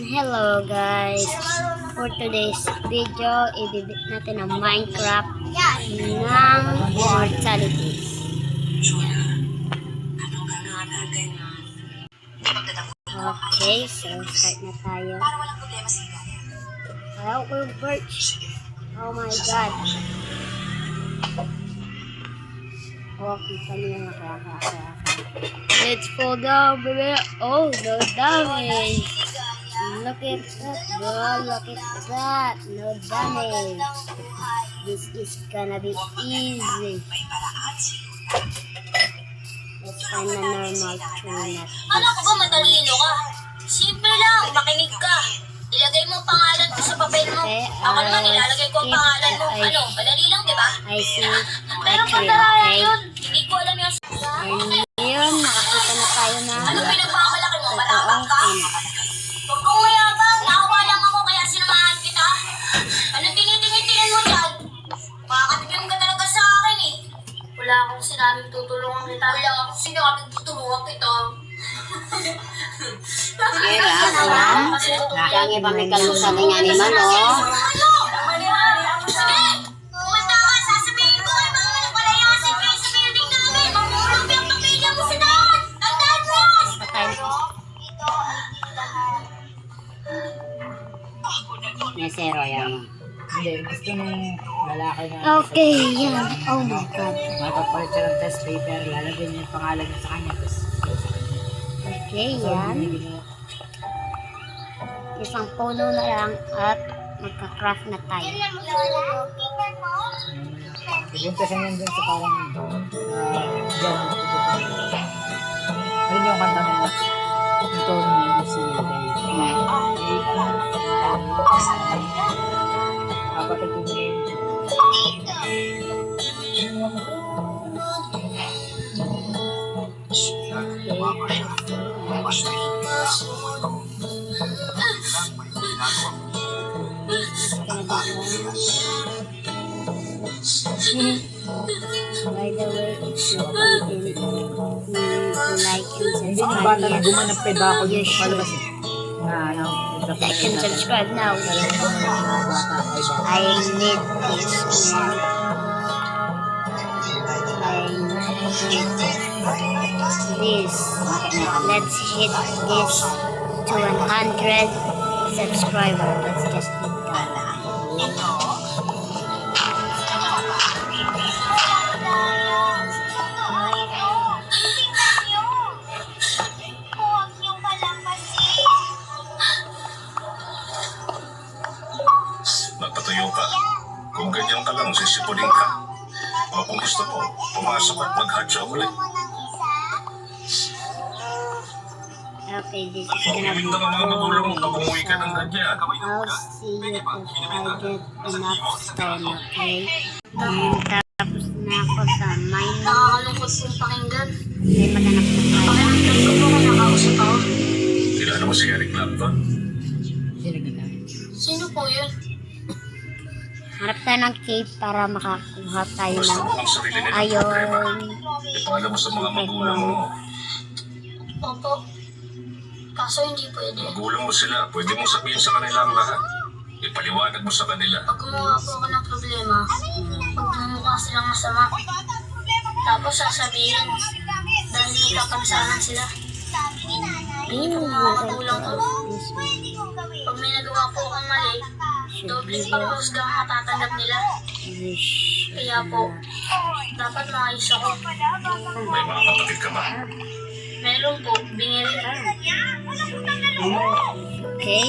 Hello guys! For today's video, ibibit natin ang Minecraft ng Mortalities. Okay, so start na tayo. Ayaw ko yung birch. Oh my god. Oh, kita niyo na kaya. Let's fall down, baby. Oh, no damage. Look at that, bro. Look at that. No damage. This is gonna be easy. Let's find a normal tree. Ano ko ba matalino ka? Simple lang, makinig ka. Ilagay mo ang pangalan ko sa papel mo. Okay, Ako naman ilalagay ko ang pangalan mo. Ano, madali lang, di ba? I see. Pero Okay, pandaraya okay. yun. Hindi ko alam yung Ayun, nakakita na tayo na ano pinagmamalaki mo? Malapang totoong ka? pin. Huwag kang mayabang. Nakawa lang ako kaya sinamahan kita. Ano tinitingin mo dyan? Makakatikim ka talaga sa akin eh. Wala akong sinabing tutulungan kita. Wala akong sinabing tutulungan kita. Sige lang. Lagi pa may kalusan ng animal, oh. Sige! Pumunta ka! Sasabihin ko kay mama na wala yung asin kayo sa building namin! Mamulog yung pamilya mo sa daan! Tandaan mo! May zero yan. Hindi, gusto nung lalaki na Okay, yan. Oh my god. makapalit siya ng test paper, lalagyan niya yung pangalan niya sa kanya, tapos Okay, yan. Isang puno na lang at magka-craft na tayo. pupunta siya niyan dun sa parang dyan. Ayun yung kanta nila. Yung tono niya yung si Ray. Kapatid ko niya yung By the way, if you like and hindi yung bata na subscribe, gumanap kay Bako You yung should. palabas eh. Na like and subscribe now. bata ay bata. I need this, man. I need this. Let's hit this to 100 subscribers. Let's just hit that. Magpatuyo ka. Kung ganyan ka lang, sisipunin ka. O kung gusto mo, pumasok at mag-hot chocolate. Okay, this is gonna be Huwag ang mga magulang mo pag umuwi ka ng ganyan. I'll see you if I get enough stone, okay? And tapos na ako sa mine. Nakakalungkot yung pakinggan. May maghanap na tayo. Pakiramdam ko po kung nakausap ako. Kilala mo si Eric Clapton? Sino ginamit? Sino po yun? Harap tayo ng cave para makakuha tayo Gusto ng mo ang sarili nilang problema. iron. Ipaalam mo sa mga magulang mo. Opo. Kaso hindi pwede. Magulang mo sila, pwede mong sabihin sa kanila ang lahat. Ipaliwanag mo sa kanila. Pag gumawa po ako ng problema, pag namukha silang masama, tapos sasabihin, dahil may kapansanan sila. Hindi po mga magulang ko. Pag may nagawa po akong mali, doble pa po husgang matatanggap nila. Kaya po, dapat maayos ako. May mga kapatid ka ba? Meron po, binili. Okay?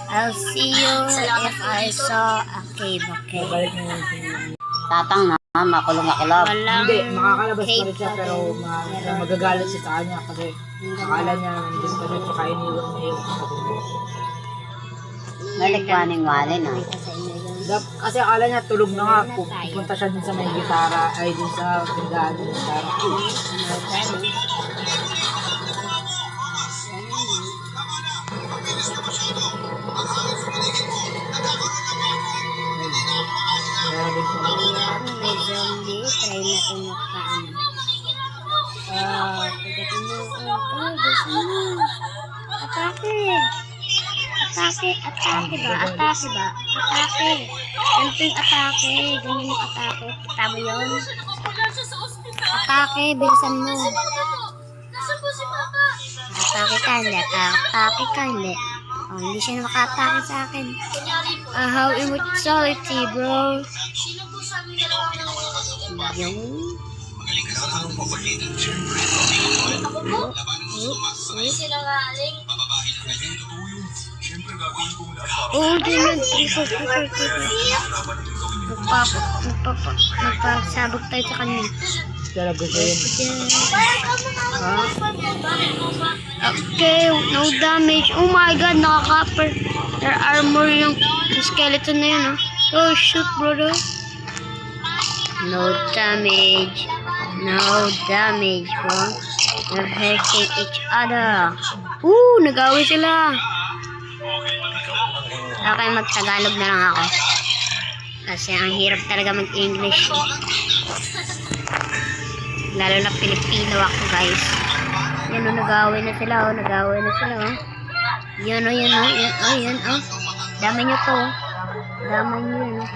I'll see you if I saw a cave, okay? Balik niya yung Tatang na, makulong ako lang. Walang hindi, makakalabas pa cave rin siya pa pero rin. magagalit siya sa kanya kasi akala niya nandun pa siya tsaka iniwan niya yung Nalikwaning-wali na. kasi akala niya tulog na nga pupunta siya dun sa may gitara ay dun sa tindahan ng gitara. Kaya din po May zombie, try natin magpaano. Pagdating mo, gusto mo. Atake! atake. Atake ba? Atake ba? Atake. Ganito yung atake. Ganyan yung atake. Kita mo yun? Atake, bilisan mo. Nasaan po si Papa? Atake ka, hindi. Atake ka, hindi. Oh, hindi siya makatake sa akin. Kunyari po. How immortality, bro. Sino po sa aming dalawa ang Yung. Ako po? May sinungaling. Oh, ganyan. Magpapasabog tayo sa kanya. Talaga siya yun. Okay, no damage. Oh my god, naka-copper. Their armor yung skeleton na yun, oh. Oh, shoot, brother. No damage. No damage, bro. They're hurting each other. Nag-away sila. Okay, mag-Tagalog na lang ako. Kasi ang hirap talaga mag-English. Lalo na Pilipino ako, guys. Yan o, nag-away na sila, oh. Nag-away na sila, oh. Yan o, yan o. Yan o, yan o. Damay nyo to, oh. Damay nyo yan, oh.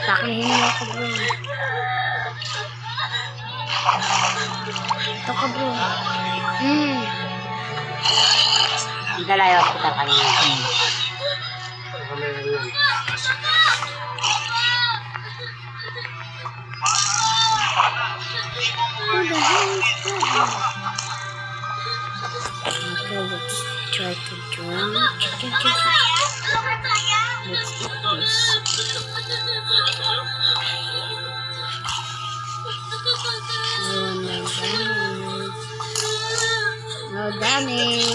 Taklihin mo ako, bro. Ito ka, bro. Dalayo kita kanina. What the hell is that? Okay, let's try to join. Let's eat this. No damage.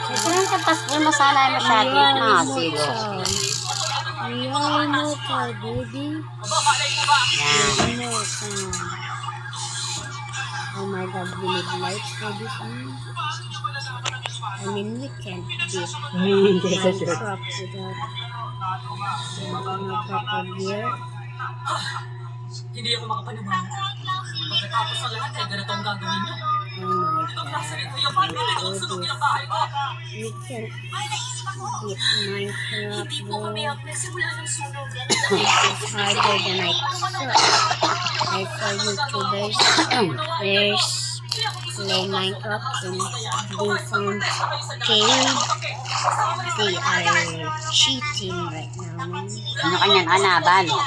Ito lang sa Pasko, masala masyado. Sige. We are immortal, baby. We are immortal. Oh my god, we need lights for this one. I mean, we can't beat Minecraft without proper gear. Hindi ako makapaniwala. Pagkatapos ng lahat, ganito ang gagawin niyo. Oh my god. We can't beat Minecraft, bro. Nagsimula ng sunog. It's harder than I thought. I saw YouTubers play Minecraft and they found cave. They are cheating right now, man. Ano kanyan? Nabalo.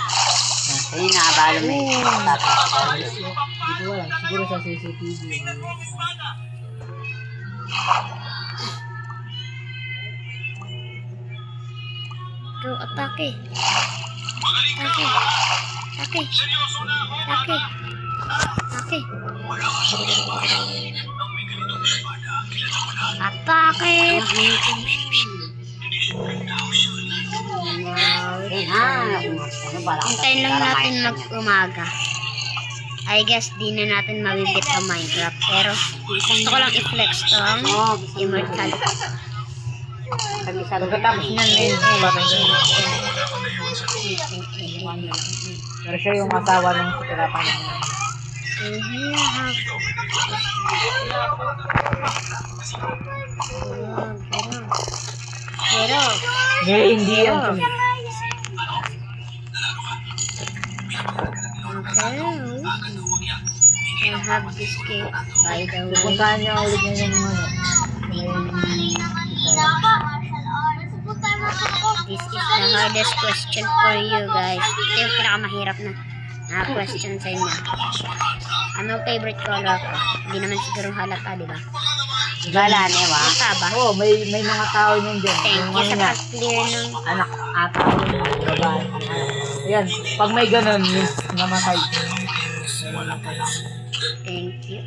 Ayun, nabalo mo. Hindi ko alam. Siguro sa CCTV. Bro, atake. Atake. Atake. Atake. Atake. Atake. Hintayin lang natin mag-umaga. I guess di na natin mabibit ang Minecraft. Pero gusto ko lang i-flex to ang immortality. Pagkatapos niyan na yun. Pero siya yung asawa ng kapirapan niya. Pero Hindi yan. I have this cake, by the way. Puntahan niya ulit niya yung ano. This is the hardest question for you guys. Ito yung pinakamahirap na question sa inyo. Ano favorite color ko? Hindi naman siguro halata, di ba? Gala, newa. Halata ba? Oo, may mga tao niyan dyan. Thank Yung you ano sa niya, pag-clear ng... anak ata. Babae. Ayan, pag may ganun, means namatay. Thank you.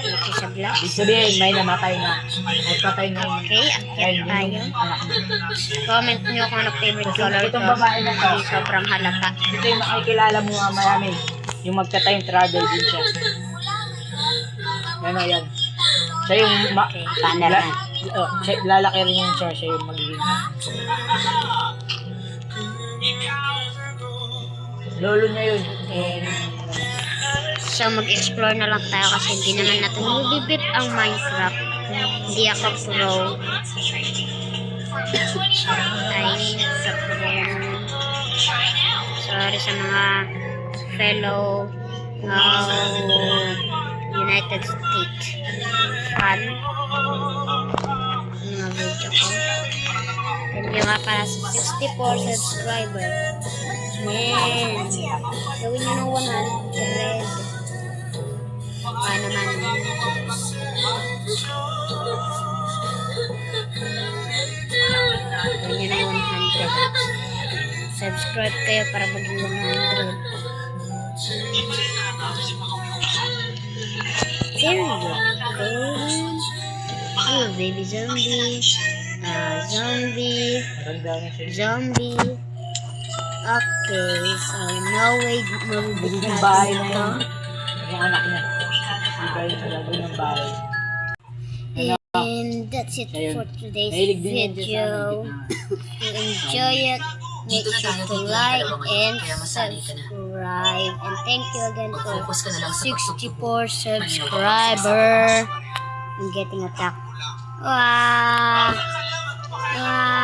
Ito sa vlog. Ibig sabihin, may namatay na. Ay, patay na yun. Okay, akyat tayo. Comment nyo kung ano favorite color ko. Itong babae na to. Hindi sobrang halata. Ito yung makikilala mo nga marami. Yung magka-time travel din siya. Ano yan. Siya yung Okay. Banner na. lalaki rin yun siya yung magiging lolo niya yun. So, mag-explore na lang tayo kasi hindi naman natin nilibit ang Minecraft. Hindi ako pro. Ay, sa pro. Sorry sa mga fellow United States fan. Mga video ko. Thank you nga para sa 64 subscriber. Man, gawin nyo ng 100. Naman. Gawin nyo ng 100. Subscribe kayo para maging 100. There you go. Oh, baby zombie. Zombie. Zombie. Okay, so no way Bigyan ng bahay na yun. Yung anak niya. Bigay sa gagawin ng bahay. And that's it for today's Mahilig din yan dyan sa video. gitna. If you enjoy it, make sure to like and subscribe. And thank you again for Focus ka na lang sa 64 subscriber. I'm getting attacked. Wow! Wow!